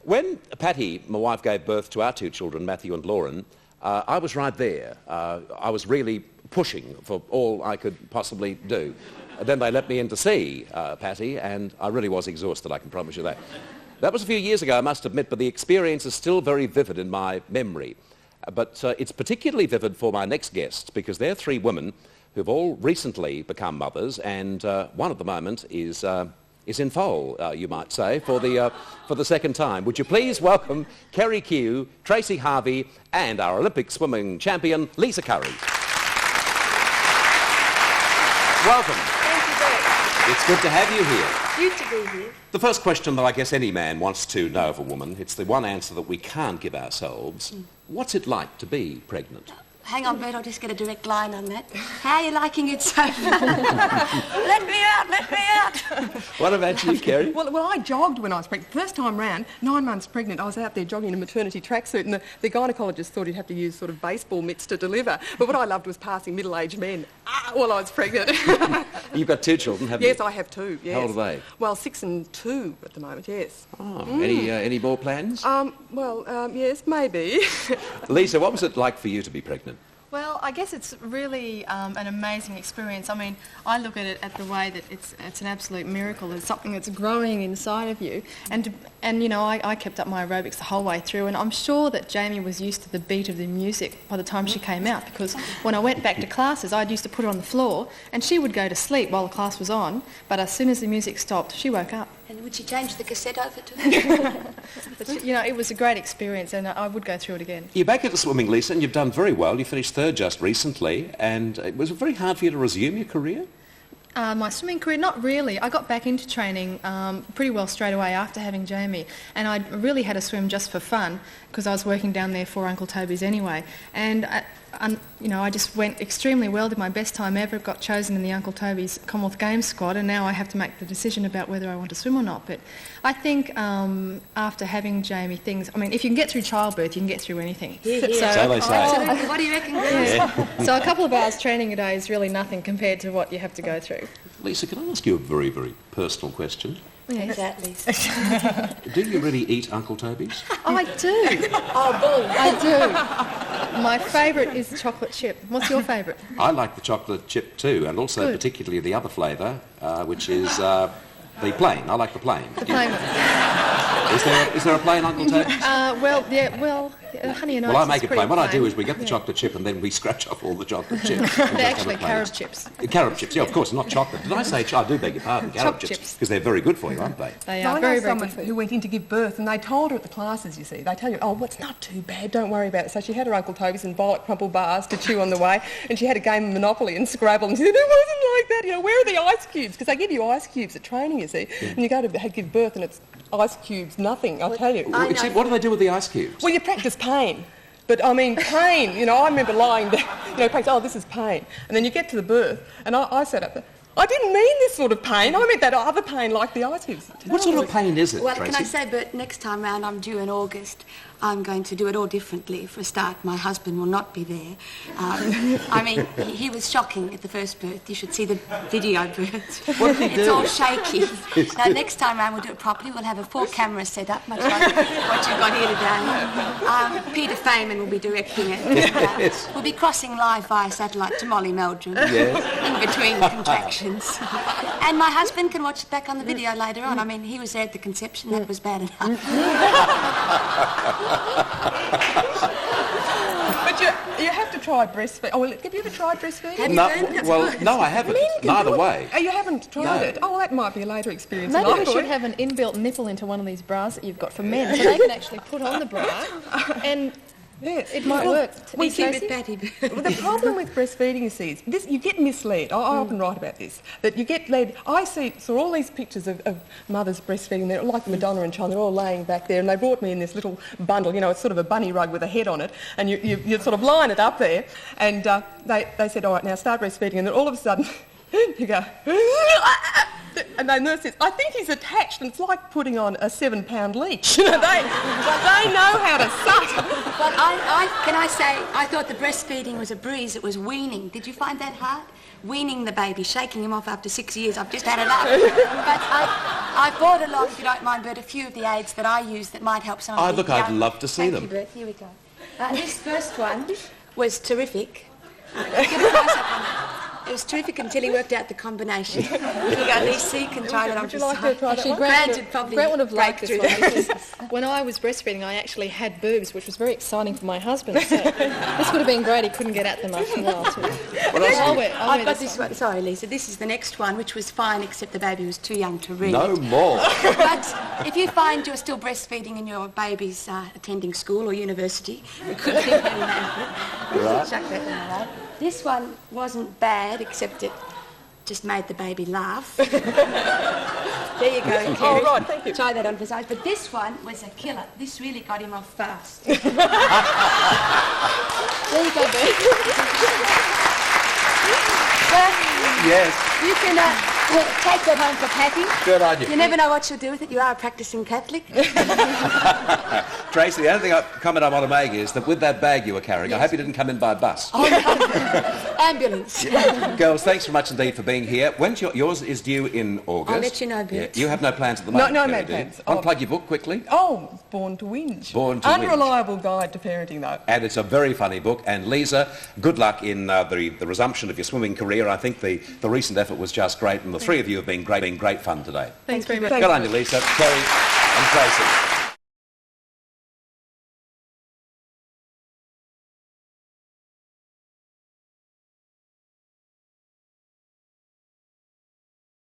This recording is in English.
When Patty, my wife, gave birth to our two children, Matthew and Lauren, I was right there. I was really pushing for all I could possibly do. Then they let me in to see Patty, and I really was exhausted, I can promise you that. That was a few years ago, I must admit, but the experience is still very vivid in my memory. But it's particularly vivid for my next guests, because they're three women who've all recently become mothers, and one at the moment is in foal, you might say, for the second time. Would you please welcome Kerry Q, Tracy Harvey, and our Olympic swimming champion, Lisa Curry. Welcome. Thank you, Bert. It's good to have you here. Good to be here. The first question that I guess any man wants to know of a woman, it's the one answer that we can't give ourselves. What's it like to be pregnant? Hang on, Bert, I'll just get a direct line on that. How are you liking it so far? Let me out, let me out. What about you, Kerry? Well, I jogged when I was pregnant. First time round, 9 months pregnant, I was out there jogging in a maternity tracksuit, and the gynaecologist thought he'd have to use sort of baseball mitts to deliver. But what I loved was passing middle-aged men while I was pregnant. You've got two children, haven't you? Yes, I have two, yes. How old are they? Well, 6 and 2 at the moment, yes. Oh, any more plans? Yes, maybe. Lisa, what was it like for you to be pregnant? Well, I guess it's really an amazing experience. I mean, I look at it at the way that it's an absolute miracle. It's something that's growing inside of you. And you know, I kept up my aerobics the whole way through, and I'm sure that Jamie was used to the beat of the music by the time she came out, because when I went back to classes, I'd used to put her on the floor, and she would go to sleep while the class was on, but as soon as the music stopped, she woke up. And would she change the cassette over to But, you know, it was a great experience, and I would go through it again. You're back into swimming, Lisa, and you've done very well. You finished third just recently, and it was very hard for you to resume your career? My swimming career, not really. I got back into training pretty well straight away after having Jamie, and I really had to swim just for fun because I was working down there for Uncle Toby's anyway. And you know, I just went extremely well, did my best time ever, got chosen in the Uncle Toby's Commonwealth Games squad, and now I have to make the decision about whether I want to swim or not. But I think after having Jamie, I mean, if you can get through childbirth, you can get through anything. Yeah. So they say. Absolutely. What do you reckon, girls? Yeah. So a couple of hours training a day is really nothing compared to what you have to go through. Lisa, can I ask you a very, very personal question? Yes. Exactly. Do you really eat Uncle Toby's? Oh, I do. Oh, bull. I do. My favourite is chocolate chip. What's your favourite? I like the chocolate chip too, and also Good. particularly the other flavour, which is the plain. I like the plain. The plain one. Is there a plain Uncle Toby's? Honey and oats. Well, I make is it pretty plain. What I do is we get the chocolate chip and then we scratch off all the chocolate chips. They're actually carob chips. Carob chips, yeah, of course, not chocolate. Did I say I do beg your pardon, carob chips, because they're very good for you, aren't they? They So are I very, know very someone good. who went in to give birth, and they told her at the classes, you see, they tell you, oh, well, it's not too bad, don't worry about it. So she had her Uncle Toby's and violet crumple bars to chew on the way, and she had a game of Monopoly and Scrabble, and she said, it wasn't like that, you know, where are the ice cubes? Because they give you ice cubes at training, you see, and you go to give birth and it's ice cubes, nothing, I'll tell you. Except, what do they do with the ice cubes? Well, you practice pain. But, I mean, pain, you know, I remember lying down, you know, practice, oh, this is pain. And then you get to the birth, and I sat up there, I didn't mean this sort of pain, I meant that other pain like the ice cubes. What sort of pain is it, Well, Tracy? can I say, Bert, next time round I'm due in August. I'm going to do it all differently. For a start, my husband will not be there. I mean, he was shocking at the first birth. You should see the video, Bert. What did he do? It's all shaky. Now, next time round we'll do it properly. We'll have a 4-camera set up, much like what you've got here today. Peter Feynman will be directing it. Yes. We'll be crossing live via satellite to Molly Meldrum in between contractions. And my husband can watch it back on the video later on. I mean, he was there at the conception. That was bad enough. But you have to try breastfeeding. Oh, well, have you ever tried breastfeeding? No, I haven't. Neither way. Oh, you haven't tried it? Oh, well, that might be a later experience. Maybe than I we should thought. have an inbuilt nipple into one of these bras that you've got for men, so they can actually put on the bra, and it might work. We keep Tracy? it Patty. Well, the problem with breastfeeding, you see, is this, you get misled. I often write about this, that you get led. I saw all these pictures of mothers breastfeeding. They're like Madonna and China. They're all laying back there, and they brought me in this little bundle. You know, it's sort of a bunny rug with a head on it, and you sort of line it up there. And they said, all right, now start breastfeeding, and then all of a sudden you go. And the nurse says, I think he's attached, and it's like putting on a 7-pound leech. You know, they know how to suck. Well, can I say, I thought the breastfeeding was a breeze. It was weaning. Did you find that hard? weaning the baby, shaking him off after 6 years. I've just had enough. But I brought along, if you don't mind, Bert, a few of the aids that I use that might help some of the look, I'd love to see them. Thank you, Bert. Here we go. This first one was terrific. Give a close-up on it. It was terrific until he worked out the combination. Here we go, at least you can try that on the side. Actually, Grant would have liked this one because when I was breastfeeding, I actually had boobs, which was very exciting for my husband. So this would have been great. He couldn't get at them after a while. I've got this one. Sorry, Lisa. This is the next one, which was fine, except the baby was too young to read. No more. But if you find you're still breastfeeding and your baby's attending school or university, it could be very helpful. Right. Chuck that one away. This one wasn't bad, except it just made the baby laugh. There you go, Kerry. Oh, right, thank you. Try that on for size. But this one was a killer. This really got him off fast. There you go, Bert. Yes. You can take that home for packing. Good idea. You never know what you'll do with it. You are a practising Catholic. Tracy, the only comment I want to make is that with that bag you were carrying, I hope you didn't come in by bus. Oh, no. Ambulance. Girls, thanks very much indeed for being here. When's yours is due in August. I'll let you know, Bert. Yeah. You have no plans at the moment, No Kerry, do you? plans. Unplug your book quickly. Oh, Born to Whinge. Born to Whinge. Unreliable guide to parenting, though. And it's a very funny book. And Lisa, good luck in the resumption of your swimming career. I think the recent effort was just great, and the three of you have been great fun today. Thanks very much. Good on you, Lisa, Kerry and Tracy.